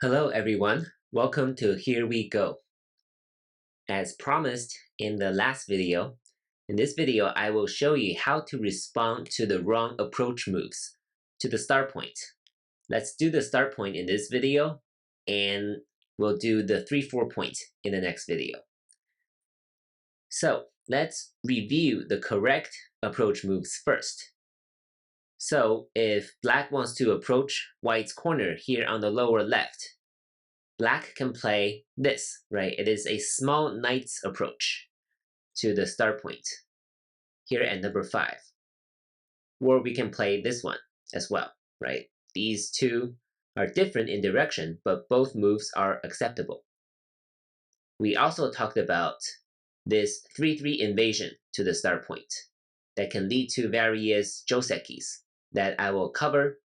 Hello everyone, welcome to Here We Go. As promised in the last video, in this video I will show you how to respond to the wrong approach moves to the start point. Let's do the start point in this video and we'll do the 3-4 point in the next video. So let's review the correct approach moves first. So if black wants to approach white's corner here on the lower left, black can play this, right? It is a small knight's approach to the start point here at number 5. Or we can play this one as well, right? These two are different in direction, but both moves are acceptable. We also talked about this 3-3 invasion to the start point that can lead to various josekis that I will cover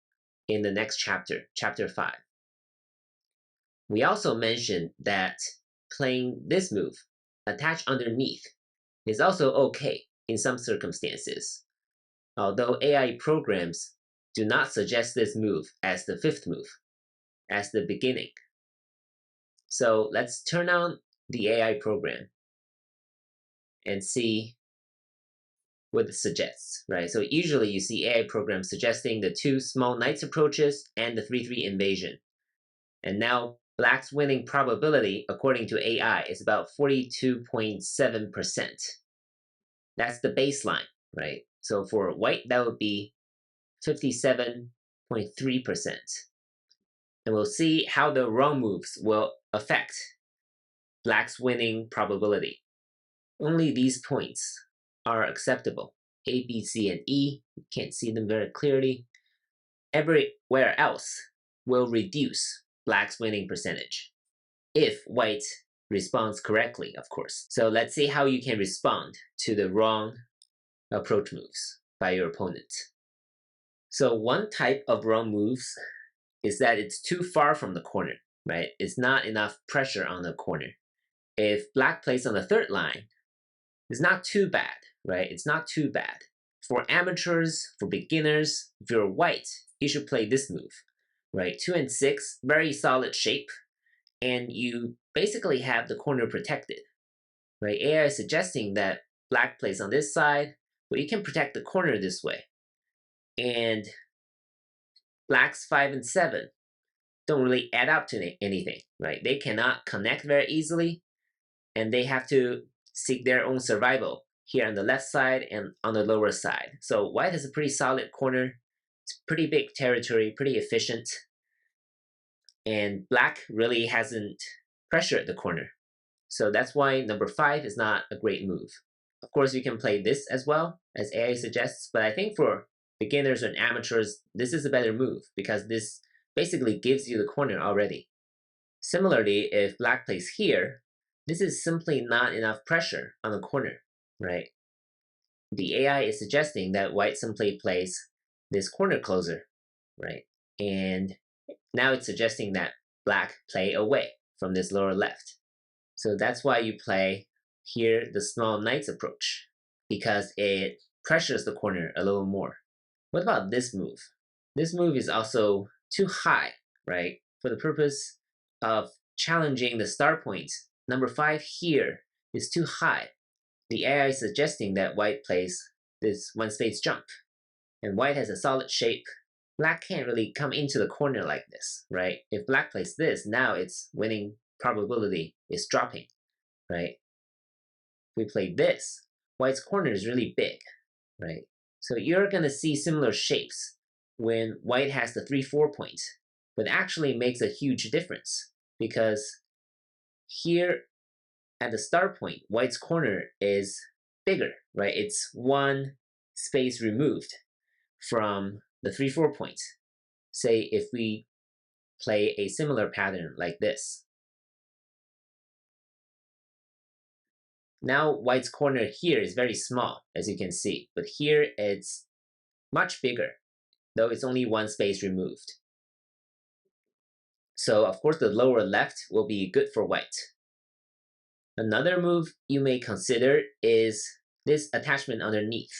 in the next chapter, chapter 5. We also mentioned that playing this move, attach underneath, is also okay in some circumstances, although AI programs do not suggest this move as the 5th move, as the beginning. So let's turn on the AI program and see what it suggests, right? So usually you see AI programs suggesting the 2 small knights approaches and the 3-3 invasion. And now black's winning probability, according to AI, is about 42.7%. That's the baseline, right? So for white, that would be 57.3%. And we'll see how the wrong moves will affect black's winning probability. Only these points are acceptable. A, B, C, and E, you can't see them very clearly. Everywhere else will reduce black's winning percentage, if white responds correctly, of course. So let's see how you can respond to the wrong approach moves by your opponent. So one type of wrong moves is that it's too far from the corner, right? It's not enough pressure on the corner. If black plays on the 3rd line, it's not too bad, right? It's not too bad. For amateurs, for beginners, if you're white, you should play this move, right? 2 and 6, very solid shape, and you basically have the corner protected, right? AI is suggesting that black plays on this side, but you can protect the corner this way. And black's 5 and 7 don't really add up to anything, right? They cannot connect very easily, and they have to seek their own survival here on the left side and on the lower side. So white has a pretty solid corner. It's pretty big territory, pretty efficient. And black really hasn't pressured the corner. So that's why number 5 is not a great move. Of course, you can play this as well, as AI suggests, but I think for beginners and amateurs, this is a better move because this basically gives you the corner already. Similarly, if black plays here, this is simply not enough pressure on the corner, right? The AI is suggesting that white simply plays this corner closer, right? And now it's suggesting that black play away from this lower left. So that's why you play here the small knight's approach, because it pressures the corner a little more. What about this move? This move is also too high, right? For the purpose of challenging the start point, number 5 here is too high. The AI is suggesting that white plays this 1 space jump. And white has a solid shape. Black can't really come into the corner like this, right? If black plays this, now its winning probability is dropping, right? If we play this, white's corner is really big, right? So you're going to see similar shapes when white has the 3-4 point, but actually makes a huge difference because here at the start point, white's corner is bigger, right? It's 1 space removed from the 3-4 point. Say if we play a similar pattern like this. Now white's corner here is very small, as you can see, but here it's much bigger, though it's only 1 space removed. So of course the lower left will be good for white. Another move you may consider is this attachment underneath.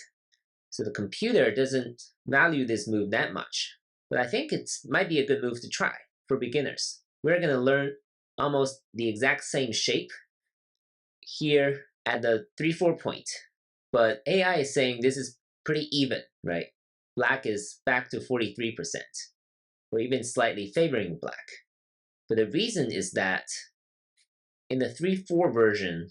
So the computer doesn't value this move that much, but I think it might be a good move to try for beginners. we're going to learn almost the exact same shape here at the 3-4 point. But AI is saying this is pretty even, right? Black is back to 43%, or even slightly favoring black. But the reason is that in the 3-4 version,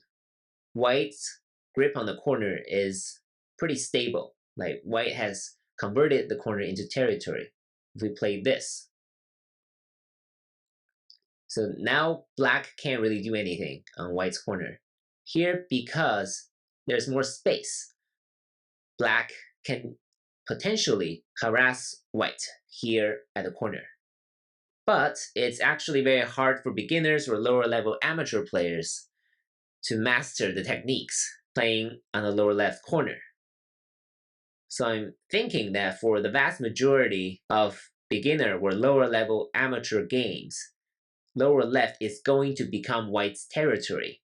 white's grip on the corner is pretty stable. Like white has converted the corner into territory. If we play this, so now black can't really do anything on white's corner. Here, because there's more space, black can potentially harass white here at the corner. But it's actually very hard for beginners or lower level amateur players to master the techniques playing on the lower left corner. So I'm thinking that for the vast majority of beginner or lower level amateur games, lower left is going to become white's territory.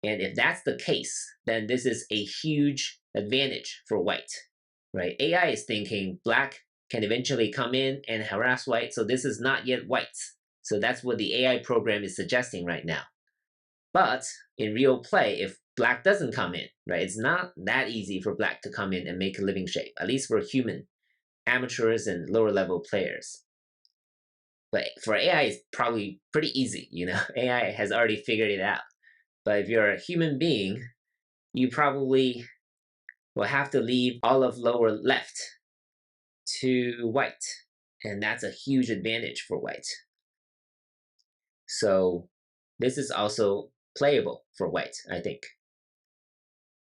And if that's the case, then this is a huge advantage for white, right? AI is thinking black can eventually come in and harass white, so this is not yet white. So that's what the AI program is suggesting right now. But in real play, if black doesn't come in, right, it's not that easy for black to come in and make a living shape, at least for human amateurs and lower level players. But for AI, it's probably pretty easy, you know, AI has already figured it out. But if you're a human being, you probably will have to leave all of lower left to white. And that's a huge advantage for white. So this is also playable for white, I think.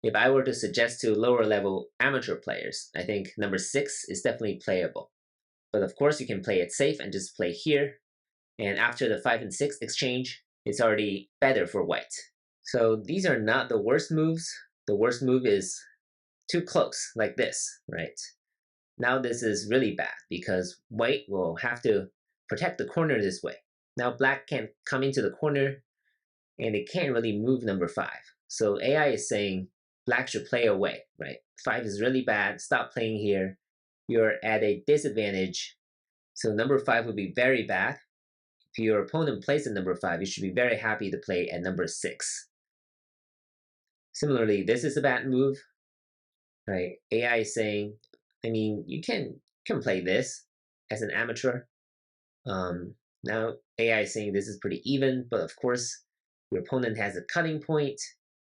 If I were to suggest to lower level amateur players, I think number 6 is definitely playable. But of course, you can play it safe and just play here. And after the 5 and 6 exchange, it's already better for white. So these are not the worst moves. The worst move is too close, like this, right? Now this is really bad because white will have to protect the corner this way. Now black can come into the corner and it can't really move number 5. So AI is saying black should play away, right? 5 is really bad, stop playing here. You're at a disadvantage. So number 5 would be very bad. If your opponent plays at number 5, you should be very happy to play at number 6. Similarly, this is a bad move, right? AI is saying, I mean, you can play this as an amateur. Now AI is saying this is pretty even, but of course, your opponent has a cutting point.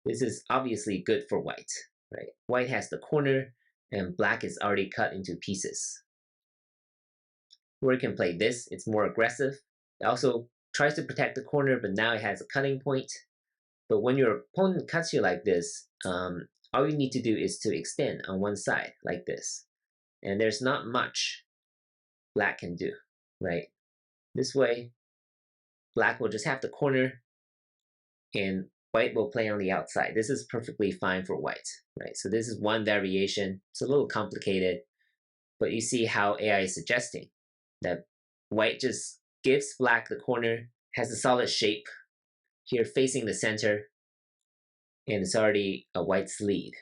This is obviously good for white, right? White has the corner, and black is already cut into pieces. Or you can play this, it's more aggressive. It also tries to protect the corner, but now it has a cutting point. But when your opponent cuts you like this, all you need to do is to extend on one side like this. And there's not much black can do, right? This way, black will just have the corner and white will play on the outside. This is perfectly fine for white, right? So this is one variation. It's a little complicated, but you see how AI is suggesting that white just gives black the corner, has a solid shape here facing the center, and it's already a white's lead.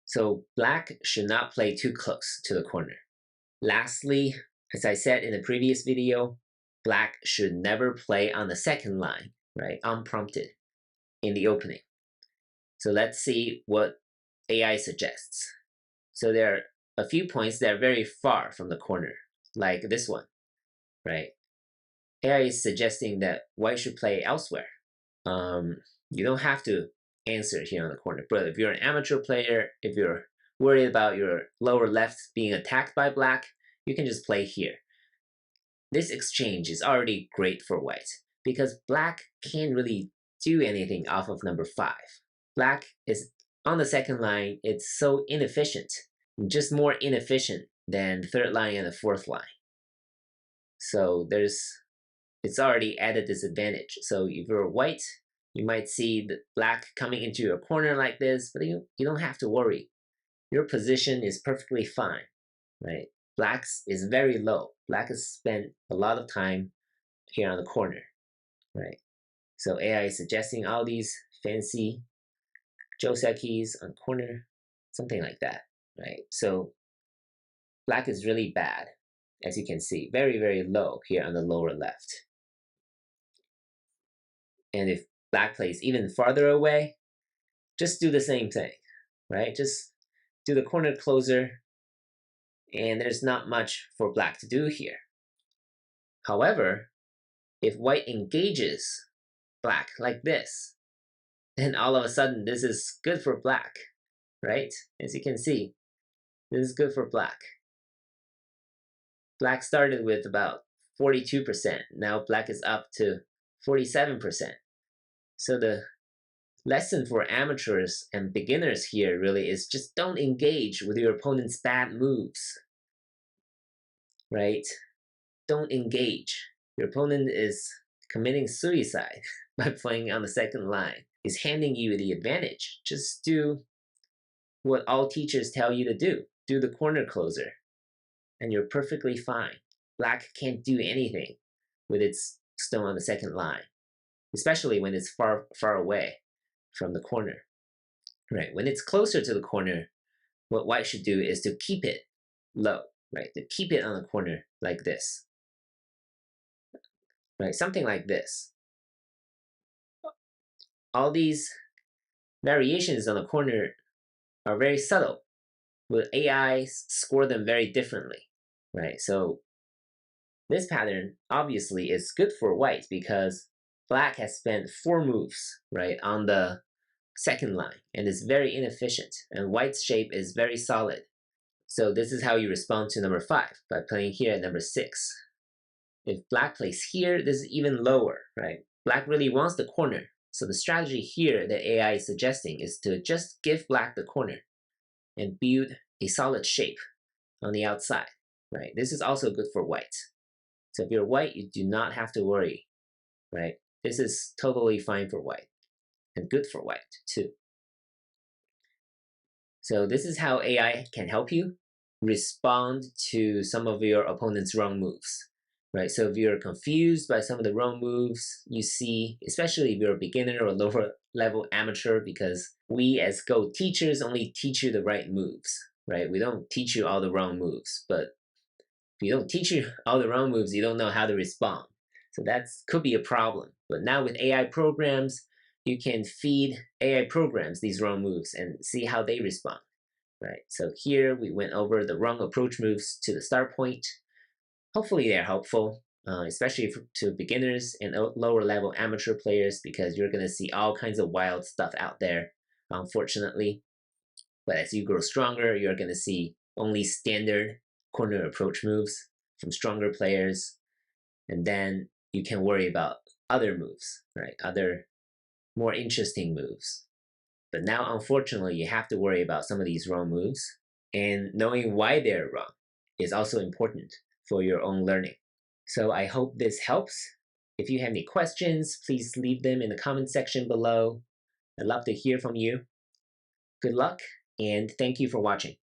So black should not play too close to the corner. Lastly, as I said in the previous video, black should never play on the second line, right, unprompted in the opening. So let's see what AI suggests. So there are a few points that are very far from the corner, like this one, right? AI is suggesting that white should play elsewhere. You don't have to answer here on the corner, but if you're an amateur player, if you're worried about your lower left being attacked by black, you can just play here. This exchange is already great for white because black can't really do anything off of number 5. Black is on the second line, it's so inefficient, just more inefficient than the third line and the fourth line. So it's already at a disadvantage. So if you're white, you might see the black coming into your corner like this, but you don't have to worry. Your position is perfectly fine, right? Black is very low. Black has spent a lot of time here on the corner, right? So AI is suggesting all these fancy josekis on corner, something like that, right? So black is really bad, as you can see, very, very low here on the lower left. And if black plays even farther away, just do the same thing, right? Just do the corner closer, and there's not much for black to do here. However, if white engages black like this, then all of a sudden this is good for black, right? As you can see, this is good for black. Black started with about 42%. Now black is up to 47%. So the lesson for amateurs and beginners here really is just don't engage with your opponent's bad moves, right? Don't engage. Your opponent is committing suicide by playing on the second line. He's handing you the advantage. Just do what all teachers tell you to do. Do the corner closer, and you're perfectly fine. Black can't do anything with its stone on the second line, especially when it's far, far away from the corner. Right? When it's closer to the corner, what white should do is to keep it low, right? To keep it on the corner like this, right? Something like this. All these variations on the corner are very subtle. With AI, score them very differently, right? So this pattern obviously is good for white because black has spent 4 moves, right, on the second line and is very inefficient, and white's shape is very solid. So this is how you respond to number 5, by playing here at number 6. If black plays here, this is even lower, right? Black really wants the corner. So the strategy here that AI is suggesting is to just give black the corner and build a solid shape on the outside, right? This is also good for white. So if you're white, you do not have to worry, right? This is totally fine for white and good for white too. So this is how AI can help you respond to some of your opponent's wrong moves, right? So if you're confused by some of the wrong moves you see, especially if you're a beginner or lower level amateur, because we as Go teachers only teach you the right moves, right? We don't teach you all the wrong moves, but if you don't teach you all the wrong moves, you don't know how to respond. So that could be a problem. But now with AI programs, you can feed AI programs these wrong moves and see how they respond, right? So here we went over the wrong approach moves to the start point. Hopefully they're helpful, especially to beginners and lower level amateur players, because you're going to see all kinds of wild stuff out there, unfortunately. But as you grow stronger, you're going to see only standard corner approach moves from stronger players, and then you can worry about other moves, right? Other more interesting moves. But now, unfortunately, you have to worry about some of these wrong moves, and knowing why they're wrong is also important for your own learning. So I hope this helps. If you have any questions, please leave them in the comment section below. I'd love to hear from you. Good luck, and thank you for watching.